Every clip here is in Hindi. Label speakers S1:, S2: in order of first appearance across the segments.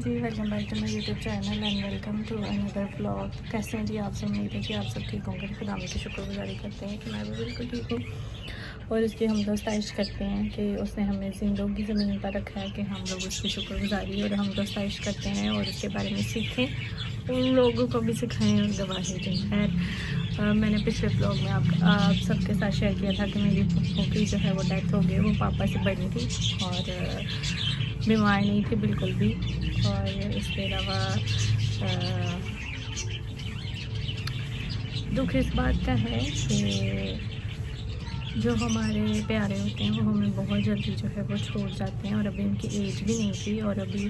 S1: Ji, welcome back to my YouTube channel and welcome to another vlog. कैसे हैं जी आप सब? उम्मीद है कि आप सब ठीक होंगे। खुदा की शुक्रगुजारी करते हैं कि मैं भी बिल्कुल ठीक हूँ और उसकी हम दोस्ताइश करते हैं कि उसने हमें जिंदों की ज़मीन पर रखा है कि हम लोग उसकी शुक्रगुजारी और हम दोस्ताइश करते हैं और उसके बारे में सीखें, उन लोगों को भी सिखाएँ और गवाही दें। खैर मैंने पिछले ब्लॉग में आप सबके साथ शेयर किया था कि मेरी पप्पू की जो है वो डेथ हो गई। वो पापा से बड़ी थी और बीमार नहीं थी बिल्कुल भी। और इसके अलावा दुख इस बात का है कि जो हमारे प्यारे होते हैं वो हमें बहुत जल्दी जो है वो छोड़ जाते हैं और अभी उनकी एज भी नहीं थी और अभी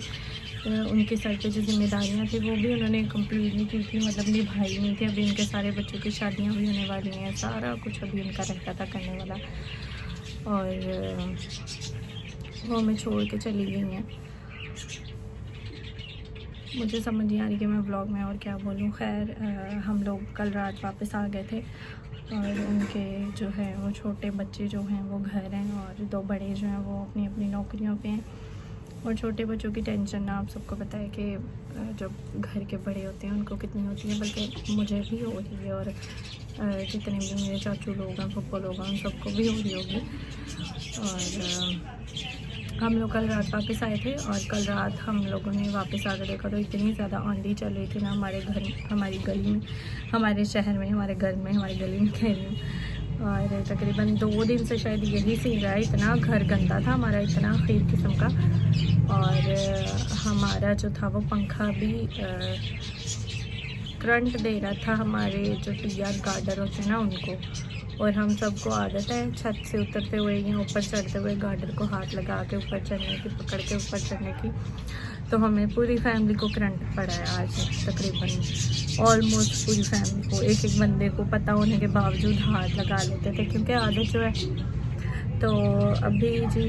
S1: उनके सर पे जो जिम्मेदारियां थी वो भी उन्होंने कंप्लीट नहीं की थी, मतलब निभाई नहीं थी। अभी उनके सारे बच्चों की शादियां भी होने वाली हैं, सारा कुछ अभी उनका रहता था करने वाला और वो हमें छोड़ के चली गई हैं। मुझे समझ नहीं आ रही कि मैं व्लॉग में और क्या बोलूँ। खैर हम लोग कल रात वापस आ गए थे और उनके जो है वो छोटे बच्चे जो हैं वो घर हैं और दो बड़े जो हैं वो अपनी अपनी नौकरियों पे हैं। और छोटे बच्चों की टेंशन ना आप सबको पता है कि जब घर के बड़े होते हैं उनको कितनी होती है, बल्कि मुझे भी हो रही है और जितने भी मेरे चाचू लोग हैं, पप्पो लोग हैं, उन सबको भी हो रही होगी। और हम लोग कल रात वापस आए थे और कल रात हम लोगों ने वापस आकर देखा तो इतनी ज़्यादा आंधी चल रही थी ना हमारे घर, हमारी गली में, हमारे शहर में, हमारे घर में, हमारी गली में कह रही हूँ। और तकरीबन 2 दिन से शायद यही सीन रहा है। इतना घर गंदा था हमारा, इतना खीर किस्म का। और हमारा जो था वो पंखा भी करंट दे रहा था हमारे जो टीआर गार्डर होते हैं ना उनको। और हम सबको आदत है छत से उतरते हुए या ऊपर चढ़ते हुए गार्डर को हाथ लगा के ऊपर चढ़ने की, पकड़ के ऊपर चढ़ने की। तो हमें पूरी फैमिली को करंट पड़ा है आज, तकरीबन ऑलमोस्ट पूरी फैमिली को। एक एक बंदे को पता होने के बावजूद हाथ लगा लेते थे क्योंकि आदत जो है। तो अभी जी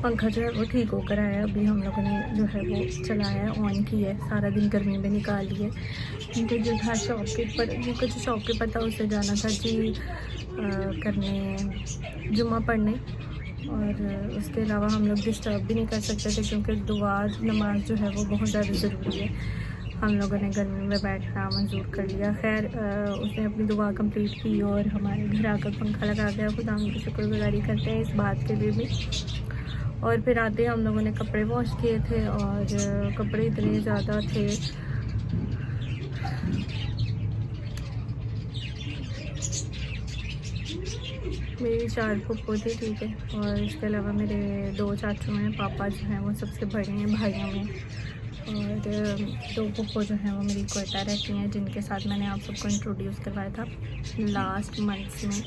S1: पंखा जो है वो ठीक होकर आया। अभी हम लोगों ने जो है वो चलाया, ऑन किया है, सारा दिन गर्मी में निकाल लिए। क्योंकि जो था शॉपकीपर, जिनको जो शॉपकीपर था उससे जाना था जी करने जुम्मा पढ़ने। और उसके अलावा हम लोग डिस्टर्ब भी नहीं कर सकते थे क्योंकि दुआ नमाज जो है वो बहुत ज़्यादा ज़रूरी है। हम लोगों ने गर्मी में बैठना मंजूर कर लिया। खैर उसने अपनी दुआ कंप्लीट की और हमारे घर आकर पंखा लगा दिया। खुदा की शुक्रगुजारी करते हैं इस बात के लिए भी। और फिर आते ही हम लोगों ने कपड़े वॉश किए थे और कपड़े इतने ज़्यादा थे। मेरी 4 फुप्पो थी, ठीक है। और इसके अलावा मेरे 2 चाचू हैं, पापा जो हैं वो सबसे बड़े हैं भाइयों में। और 2 फुप्पो जो हैं वो मेरी कोयटा रहती हैं, जिनके साथ मैंने आप सबको इंट्रोड्यूस करवाया था लास्ट मंथ्स में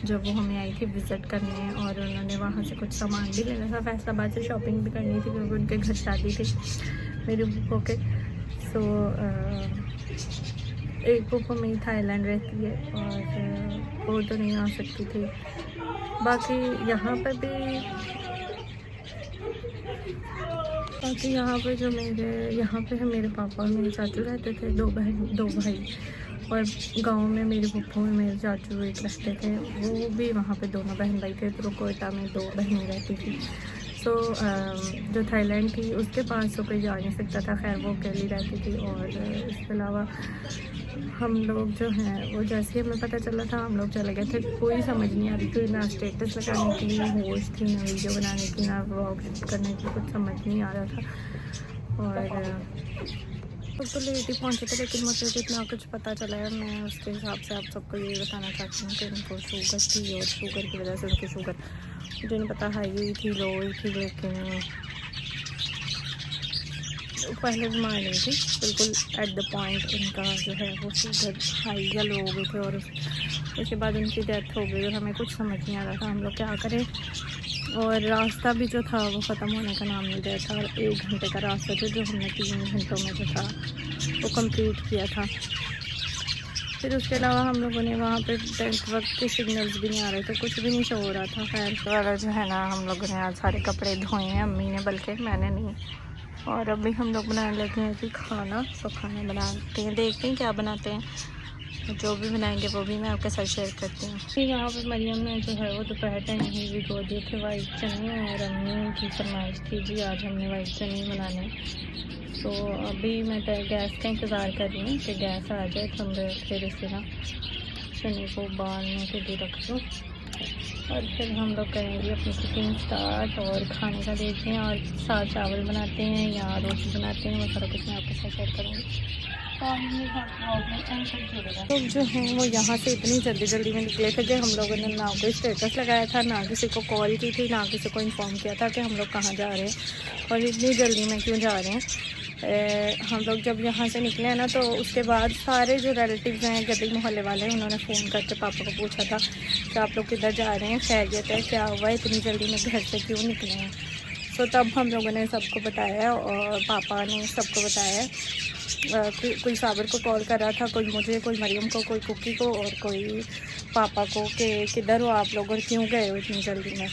S1: जब वो हमें आई थी विज़िट करने। और उन्होंने वहाँ से कुछ सामान भी लेना था, फैसलाबाद से शॉपिंग भी करनी थी क्योंकि उनके घर शादी थी मेरी फुप्पो के। सो एक फुप्पो मेरी थाईलैंड रहती है और वो तो नहीं आ सकती थी। बाकी यहाँ पर जो यहाँ पे मेरे पापा और मेरे चाचू रहते थे, 2 बहन 2 भाई। और गांव में मेरी फुप्पो में मेरे चाचू एक रहते थे, वो भी वहाँ पे दोनों बहन भाई थे। तो कोयटा में 2 बहनें रहती थी। सो जो थाईलैंड थी उसके पास तो कोई जा नहीं सकता था, खैर वो अकेली रहती थी। और इसके अलावा हम लोग जो हैं वो जैसे ही हमें पता चला था हम लोग चले गए थे। कोई समझ नहीं आ रही थी, ना स्टेटस लगाने की होश थी, ना वीडियो बनाने की, ना व्लॉग शूट करने की, कुछ समझ नहीं आ रहा था। और तो लेट ही पहुँचे थे लेकिन मुझे जितना कुछ पता चला है मैं उसके हिसाब से आप सबको ये बताना चाहती हूँ कि उनको शुगर थी और शुगर की वजह से उनकी शुगर मुझे नहीं पता हाई हुई थी, लो हुई थी, लेकिन पहले बीमार नहीं थी बिल्कुल। एट द पॉइंट उनका जो है वो शुगर हाई या लो हो गए थे और उसके बाद उनकी डेथ हो गई और हमें कुछ समझ नहीं आ रहा था हम लोग क्या करें। और रास्ता भी जो था वो ख़त्म होने का नाम नहीं दे था। 1 घंटे का रास्ता था जो हमने 3 घंटों में जो था वो कंप्लीट किया था। फिर उसके अलावा हम लोगों ने वहाँ पे वक्त के सिग्नल्स भी नहीं आ रहे थे, कुछ भी नहीं शो हो रहा था। खैर वाला जो है ना हम लोगों ने आज सारे कपड़े धोए हैं, अम्मी ने, बल्कि मैंने नहीं। और अभी हम लोग बनाने लगे हैं कि खाना, तो खाना बनाते हैं, देखते हैं क्या बनाते हैं। जो भी बनाएंगे वो भी मैं आपके साथ शेयर करती हूँ। यहाँ पर मरियम ने जो है वो दोपहर टाइम ही भिगो दिए थे वाइट चने, और अम्मी की फरमाइश थी जी आज हमने वाइट चने बनाने। तो अभी मैं गैस का इंतज़ार कर रही हूँ कि गैस आ जाए तो मैं फिर इसे ना चने को उबालने के लिए रख दूँ, और फिर हम लोग करेंगे अपनी कुकिंग स्टार्ट और खाने का देखते हैं, और साथ चावल बनाते हैं या रोटी बनाते हैं, वो सारा कुछ मैं आपके साथ शेयर करूँगी। तो जो हैं वो यहाँ से इतनी जल्दी में निकले थे कि हम लोगों ने ना कोई स्टेटस लगाया था, ना किसी को कॉल की थी, ना किसी को इन्फॉर्म किया था कि हम लोग कहाँ जा रहे हैं और इतनी जल्दी में क्यों जा रहे हैं। हम लोग जब यहाँ से निकले हैं ना, तो उसके बाद सारे जो रिलेटिव्स हैं गली मोहल्ले वाले, उन्होंने फ़ोन करके पापा को पूछा था कि आप लोग किधर जा रहे हैं, खैरियत है, क्या हुआ, इतनी जल्दी में घर से क्यों निकले हैं। तो तब हम लोगों ने सबको बताया और पापा ने सबको बताया। कोई साबिर को कॉल कर रहा था, कोई मुझे, कोई मरियम को, कोई कुकी को और कोई पापा को कि किधर हो आप लोग और क्यों गए हो इतनी जल्दी में।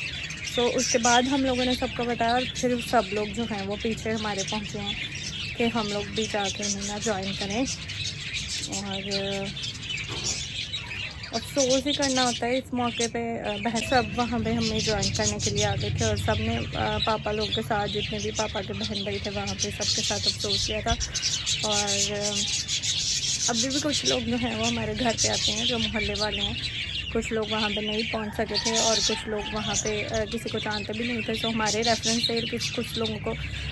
S1: तो उसके बाद हम लोगों ने सबको बताया, और फिर सब लोग जो हैं वो पीछे हमारे पहुँचे हैं कि हम लोग भी जाके ना ज्वाइन करें। और अफसोस ही करना होता है इस मौके पे। बहन सब वहाँ पे हमें ज्वाइन करने के लिए आ गए थे, और सब ने पापा लोग के साथ, जितने भी पापा के बहन भाई थे वहाँ पे, सबके साथ अफसोस किया था। और अभी भी कुछ लोग जो हैं वो हमारे घर पे आते हैं, जो मोहल्ले वाले हैं। कुछ लोग वहाँ पे नहीं पहुँच सके थे, और कुछ लोग वहाँ पे किसी को जानते भी नहीं थे, तो हमारे रेफरेंस से कुछ लोगों को,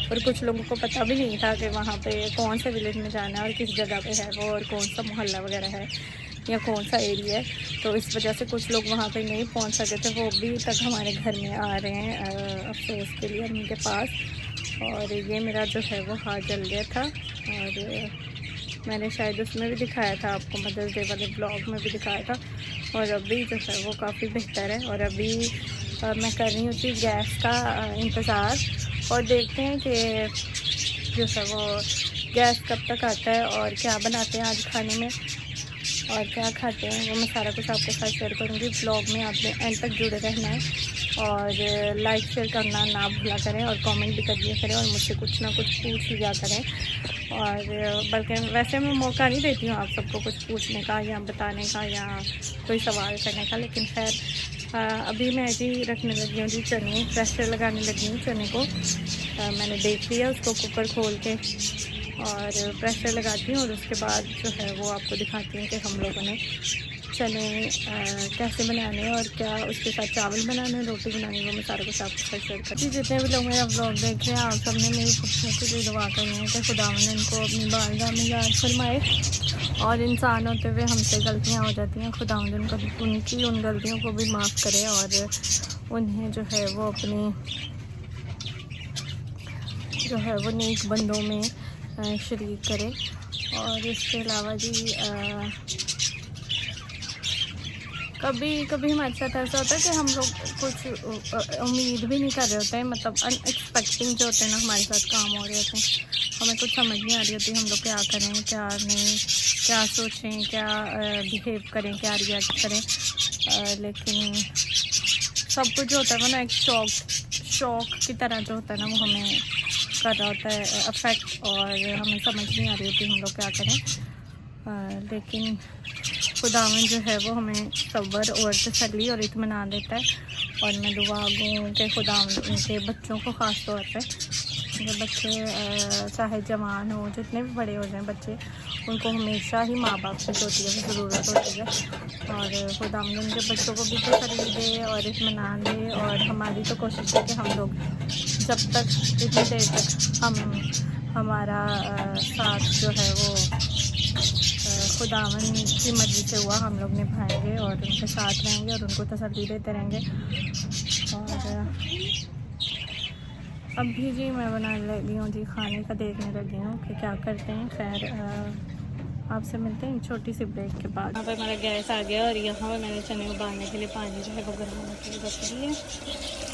S1: और कुछ लोगों को पता भी नहीं था कि वहाँ पे कौन से विलेज में जाना है और किस जगह पे है वो, और कौन सा मोहल्ला वगैरह है या कौन सा एरिया है। तो इस वजह से कुछ लोग वहाँ पे नहीं पहुँच सके थे, वो भी तक हमारे घर में आ रहे हैं अफसोस के लिए उनके पास। और ये मेरा जो है वो हाथ जल गया था, और मैंने शायद उसमें भी दिखाया था आपको, मदर्स डे वाले ब्लॉग में भी दिखाया था। और अभी जो है वो काफ़ी बेहतर है, और अभी मैं कर रही हूँ कि गैस का इंतज़ार, और देखते हैं कि जो है वो गैस कब तक आता है और क्या बनाते हैं आज खाने में और क्या खाते हैं, वो मैं सारा कुछ आपके साथ शेयर करूँगी। ब्लॉग में आपने एंड तक जुड़े रहना है, और लाइक शेयर करना ना भूला करें, और कमेंट भी कर दिया करें, और मुझसे कुछ ना कुछ पूछ लिया करें। और बल्कि वैसे मैं मौका नहीं देती हूँ आप सबको कुछ पूछने का या बताने का या कोई सवाल करने का, लेकिन खैर अभी मैं जी रखने लगी हूँ जी चने, प्रेशर लगाने लगी हूँ चने को। मैंने देख लिया उसको कुकर खोल के, और प्रेशर लगाती हूँ, और उसके बाद जो है वो आपको दिखाती हूँ कि हम लोगों ने चने कैसे बनाने और क्या उसके साथ चावल बनाने, रोटी बनानी, वो मैं सारा कुछ आपके साथ शेयर करती हूँ। जितने भी लोग मेरा ब्लॉग देख रहे हैं, आप सब ने मेरी खूबसूरती की दुआ करनी है कि खुदावंद इनको अपनी बारगाह में याद फरमाए, और इंसान होते हुए हमसे गलतियाँ हो जाती हैं, खुदावंद उनको उनकी उन गलतियों को भी माफ़ करे, और उन्हें जो है वो अपनी जो है वो नेक बंदों में शरीक करे। और इसके अलावा जी कभी कभी हमारे साथ ऐसा होता है कि हम लोग कुछ उम्मीद भी नहीं कर रहे होते हैं, मतलब अनएक्सपेक्टिंग जो होते हैं ना हमारे साथ काम हो रहे होते हैं, हमें कुछ समझ नहीं आ रही होती हम लोग क्या करें क्या नहीं, क्या सोचें, क्या बिहेव करें, क्या रिएक्ट करें। लेकिन सब कुछ जो होता है वो ना एक शौक की तरह जो होता है ना, वो हमें कर रहा होता है अफेक्ट, और हमें समझ नहीं आ रही होती हम लोग क्या करें। लेकिन खुदावंद जो है वो हमें सब्र और तसल्ली और इत्मीनान देता है। और मैं दुआ गूँ कि खुदावंद उनके बच्चों को ख़ास तौर पे, उनके बच्चे चाहे जवान हो, जितने भी बड़े हो जाएं बच्चे, उनको हमेशा ही माँ बाप की जो होती है ज़रूरत होती है, और खुदावंद उनके बच्चों को भी तसल्ली दे और इत्मीनान दे। और हमारी तो कोशिश है कि हम लोग जब तक इतनी देर तक हमारा साथ जो है वो खुदावंद की मर्ज़ी से हुआ, हम लोग निभाएंगे और उनके साथ रहेंगे और उनको तसल्ली देते रहेंगे। और अभी जी मैं बनाने लगी हूँ जी, खाने का देखने लगी हूँ कि क्या करते हैं। खैर आपसे मिलते हैं छोटी सी ब्रेक के बाद। यहाँ पर हमारा गैस आ गया, और यहाँ पर मैंने चने उबालने के लिए पानी जो है वो गर्म होने के लिए रख दी है,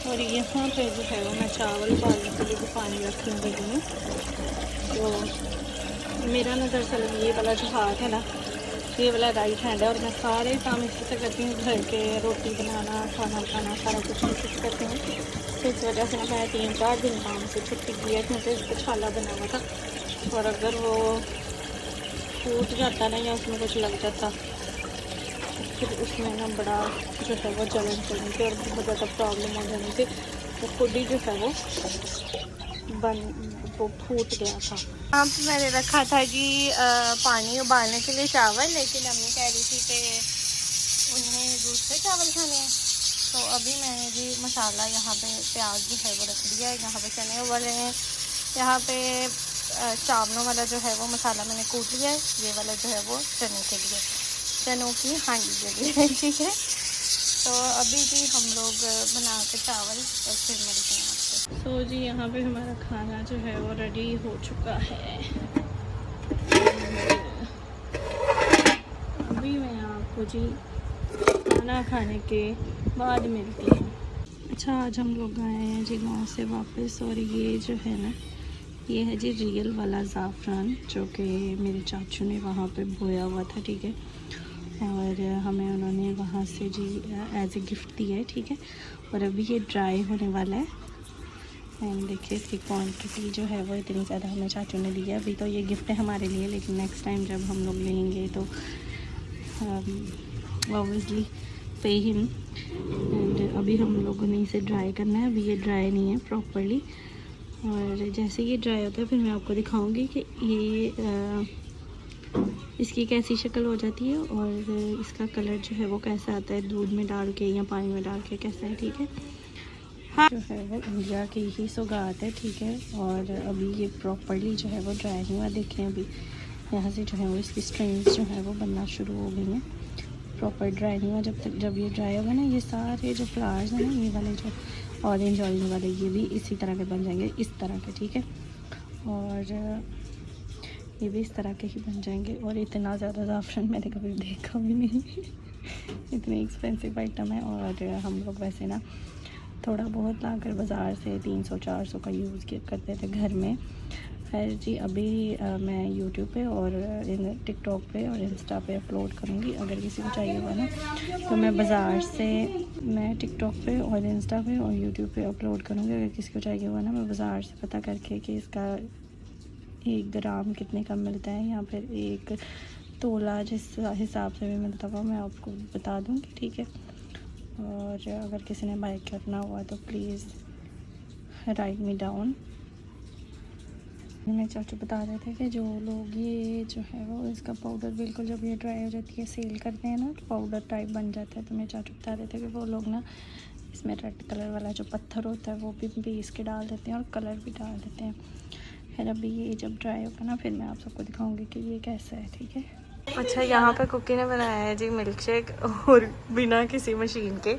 S1: और यहाँ पर जो है वो मैं चावल उबालने के लिए भी पानी रखी लगी हूँ। तो मेरा ना दरअसल ये वाला जो हाथ है ना, ये वाला राइट हैंड है, और मैं सारे काम इसी से करती हूँ, घर के रोटी बनाना, खाना बनाना, सारा कुछ इसी से करती हूँ। तो इस वजह से ना मैं 3-4 दिन काम से छुट्टी की है, क्योंकि इसको छाला बना हुआ था, और अगर वो फूट जाता ना या उसमें कुछ लग जाता, फिर उसमें ना बड़ा जो है वो जलन चलनी थी और बहुत ज़्यादा प्रॉब्लम हो जानी थी। वो खुद ही जो है वो फूट गया था। यहाँ पे मैंने रखा था जी पानी उबालने के लिए चावल, लेकिन अम्मी कह रही थी कि उन्हें दूसरे चावल खाने हैं, तो अभी मैंने जी मसाला यहाँ पे प्याज जो है वो रख दिया है। यहाँ पे चने उबले हैं, यहाँ पे चावलों वाला जो है वो मसाला मैंने कूट लिया है, ये वाला जो है वो चने के लिए, चनों की हांडी के लिए, ठीक है। तो अभी जी हम लोग बना के चावल और फिर मिलते हैं आपसे। सो जी यहाँ पे हमारा खाना जो है वो रेडी हो चुका है। अभी मैं आपको जी खाना खाने के बाद मिलती हूँ। अच्छा, आज हम लोग आए हैं जी गाँव से वापस, और ये जो है ना, ये है जी रियल वाला ज़ाफ़रान जो कि मेरे चाचू ने वहाँ पे बोया हुआ था, ठीक है। और हमें उन्होंने वहाँ से जी एज ए गिफ्ट दिया है, ठीक है। और अभी ये ड्राई होने वाला है, एंड देखिए इसकी क्वांटिटी जो है वो इतनी ज़्यादा हमें चाचू ने दी है। अभी तो ये गिफ्ट है हमारे लिए, लेकिन नेक्स्ट टाइम जब हम लोग लेंगे तो ऑब्वियसली पे हिम। एंड अभी हम लोगों ने इसे ड्राई करना है, अभी ये ड्राई नहीं है प्रॉपरली, और जैसे ये ड्राई होता है फिर मैं आपको दिखाऊंगी कि ये इसकी कैसी शक्ल हो जाती है और इसका कलर जो है वो कैसा आता है, दूध में डाल के या पानी में डाल के कैसा है, ठीक है। हाँ, जो है वो इंडिया की ही सौगात है, ठीक है। और अभी ये प्रॉपरली जो है वो ड्राई नहीं हुआ, देखें अभी यहाँ से जो है वो इसकी स्ट्रिंग्स जो है वो बनना शुरू हो गई हैं। प्रॉपर ड्राई नहीं हुआ, जब ये ड्राई होगा ना, ये सारे जो फ्लावर्स हैं ना, ये वाले जो ऑरेंज वाले, ये भी इसी तरह के बन जाएंगे, इस तरह के, ठीक है। और ये भी इस तरह के ही बन जाएंगे। और इतना ज़्यादा ज़ाफ़रान मैंने कभी देखा भी नहीं इतनी एक्सपेंसिव आइटम है। और हम लोग वैसे ना थोड़ा बहुत लाकर बाज़ार से 300-400 का यूज़ करते थे घर में। खैर जी, अभी मैं यूट्यूब पे और टिकटॉक पे और इंस्टा पे अपलोड करूँगी। अगर किसी को चाहिए होगा ना तो मैं बाज़ार से, मैं टिकटॉक पे और इंस्टा पे और यूट्यूब पे अपलोड करूँगी। अगर किसी को चाहिए होगा ना, मैं बाज़ार से पता करके कि इसका 1 ग्राम कितने का मिलता है या फिर 1 तोला जिस हिसाब से भी मिलता हुआ मैं आपको बता दूँगी, ठीक है। और अगर किसी ने बाय करना हुआ तो प्लीज़ राइट मी डाउन। मेरे चाचू बता रहे थे कि जो लोग ये जो है वो इसका पाउडर बिल्कुल जब ये ड्राई हो जाती है सेल करते हैं ना, तो पाउडर टाइप बन जाता है। तो मेरे चाचू बता रहे थे कि वो लोग ना इसमें रेड कलर वाला जो पत्थर होता है वो भी पीस के डाल देते हैं और कलर भी डाल देते हैं। फिर अभी ये जब ड्राई होगा ना फिर मैं आप सबको दिखाऊंगी कि ये कैसा है, ठीक है। अच्छा, यहाँ पे कुकी ने बनाया है जी मिल्क शेक, और बिना किसी मशीन के।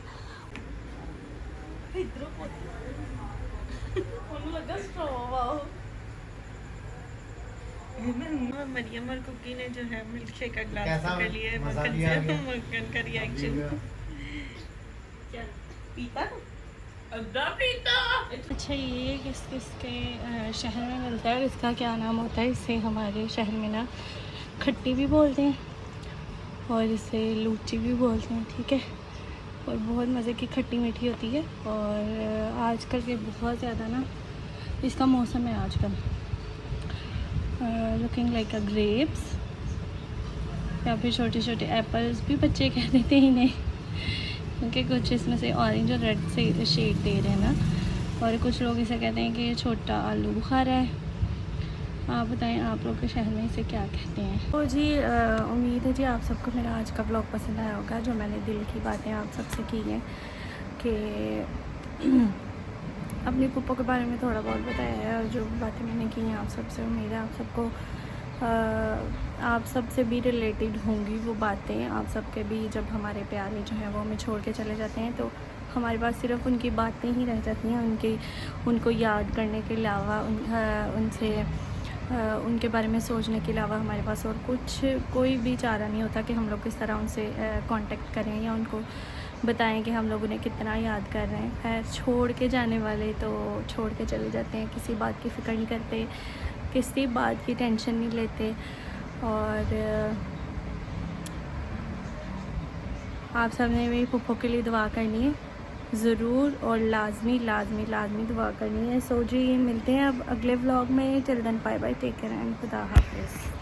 S1: मरियम और कुकी ने जो है मिल्क शेक का ग्लास पकड़ लिया है, मक्खन का रिएक्शन। अच्छा, ये किसके शहर में मिलता है और इसका क्या नाम होता है? इसे हमारे शहर में ना खट्टी भी बोलते हैं और इसे लूची भी बोलते हैं, ठीक है। और बहुत मज़े की खट्टी मीठी होती है। और आजकल के बहुत ज़्यादा ना इसका मौसम है आजकल। लुकिंग लाइक अ ग्रेप्स, या फिर छोटे छोटे एप्पल्स भी बच्चे कह देते हैं इन्हें, क्योंकि कुछ इसमें से ऑरेंज और रेड से शेड दे रहे हैं ना। और कुछ लोग इसे कहते हैं कि ये छोटा आलू बुखारा है। आप बताएं आप लोग के शहर में इसे क्या कहते हैं? तो जी उम्मीद है जी आप सबको मेरा आज का ब्लॉग पसंद आया होगा। जो मैंने दिल की बातें आप सबसे की हैं कि अपनी पुप्पो के बारे में थोड़ा बहुत बताया है, और जो बातें मैंने की हैं आप सबसे, उम्मीद है आप सबको आप सबसे भी रिलेटेड होंगी वो बातें। आप सबके भी जब हमारे प्यारे जो हैं वो हमें छोड़ के चले जाते हैं तो हमारे पास सिर्फ उनकी बातें ही रह जाती हैं, उनको याद करने के अलावा उनके बारे में सोचने के अलावा हमारे पास और कोई भी चारा नहीं होता कि हम लोग किस तरह उनसे कांटेक्ट करें या उनको बताएं कि हम लोग उन्हें कितना याद कर रहे हैं। खैर, छोड़ के जाने वाले तो छोड़ के चले जाते हैं, किसी बात की फ़िक्र नहीं करते, किसी बात की टेंशन नहीं लेते। और आप सब ने मेरी पुप्पो के लिए दुआ करनी है ज़रूर, और लाजमी दुआ करनी है। सो जी, मिलते हैं अब अगले व्लॉग में। Till then bye bye, take care and खुदा हाफिज़।